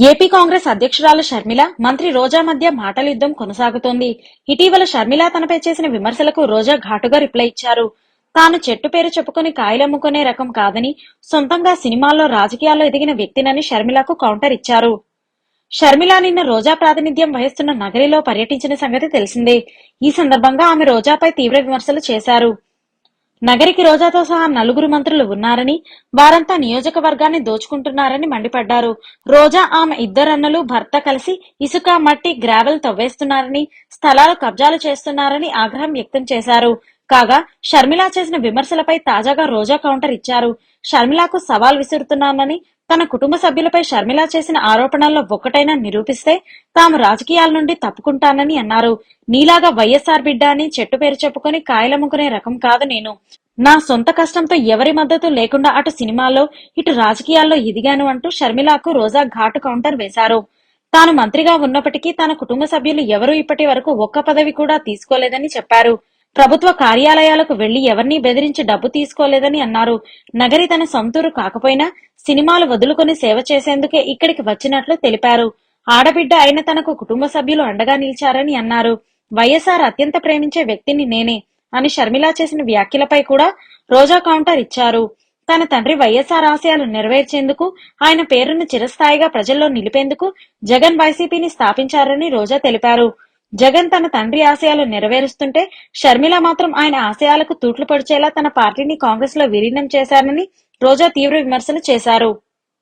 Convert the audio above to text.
AP Congress అధ్యక్షురాలు షర్మిల, మంత్రి రోజా మధ్య మాటల యుద్ధం కొనసాగుతోంది. ఇటీవల షర్మిల తనపై చేసిన విమర్శలకు రోజా ఘాటుగా రిప్లై ఇచ్చారు. తాను చెట్టు పేరు చెప్పుకుని కాయలమ్ముకునే రకం కాదని, సొంతంగా సినిమాల్లో రాజకీయాల్లో ఎదిగిన వ్యక్తినని షర్మిలకు కౌంటర్ ఇచ్చారు. షర్మిల నిన్న రోజా ప్రాతినిధ్యం వహిస్తున్న నగరిలో పర్యటించిన సంగతి తెలిసిందే. ఈ సందర్భంగా ఆమె రోజాపై తీవ్ర విమర్శలు చేశారు. నగరికి రోజాతో సహా 4 మంత్రులు ఉన్నారని, వారంతా నియోజకవర్గాన్ని దోచుకుంటున్నారని మండిపడ్డారు. రోజా ఆమె ఇద్దరన్నలు భర్త కలిసి ఇసుక, మట్టి, గ్రావెల్ తవ్వేస్తున్నారని, స్థలాలు కబ్జాలు చేస్తున్నారని ఆగ్రహం వ్యక్తం చేశారు. కాగా షర్మిల చేసిన విమర్శలపై తాజాగా రోజా కౌంటర్ ఇచ్చారు. షర్మిలకు సవాల్ విసురుతున్నానని, తన కుటుంబ సభ్యులపై షర్మిల చేసిన ఆరోపణల్లో ఒక్కటైనా నిరూపిస్తే తాము రాజకీయాల నుండి తప్పుకుంటానని అన్నారు. నీలాగా వైఎస్ఆర్ బిడ్డ అని చెట్టు పేరు చెప్పుకుని కాయలమ్ముకునే రకం కాదు నేను. నా సొంత కష్టంతో ఎవరి మద్దతు లేకుండా అటు సినిమాల్లో, ఇటు రాజకీయాల్లో ఎదిగాను అంటూ షర్మిలకు రోజా ఘాటు కౌంటర్ వేశారు. తాను మంత్రిగా ఉన్నప్పటికీ తన కుటుంబ సభ్యులు ఎవరూ ఇప్పటి వరకు ఒక్క పదవి కూడా తీసుకోలేదని చెప్పారు. ప్రభుత్వ కార్యాలయాలకు వెళ్లి ఎవరినీ బెదిరించి డబ్బు తీసుకోలేదని అన్నారు. నగరి తన సొంతూరు కాకపోయినా సినిమాలు వదులుకొని సేవ చేసేందుకే ఇక్కడికి వచ్చినట్లు తెలిపారు. ఆడబిడ్డ అయిన తనకు కుటుంబ సభ్యులు అండగా నిలిచారని అన్నారు. వైఎస్ఆర్ అత్యంత ప్రేమించే వ్యక్తిని నేనే అని షర్మిల చేసిన వ్యాఖ్యలపై కూడా రోజా కౌంటర్ ఇచ్చారు. తన తండ్రి వైఎస్ఆర్ ఆశయాలు నెరవేర్చేందుకు, ఆయన పేరును చిరస్థాయిగా ప్రజల్లో నిలిపేందుకు జగన్ వైసీపీని స్థాపించారని రోజా తెలిపారు. జగన్ తన తండ్రి ఆశయాలు నెరవేరుస్తుంటే షర్మిల మాత్రం ఆయన ఆశయాలకు తూట్లు పొడిచేలా తన పార్టీని కాంగ్రెస్ లో విలీనం చేశారని రోజా తీవ్ర విమర్శలు చేశారు.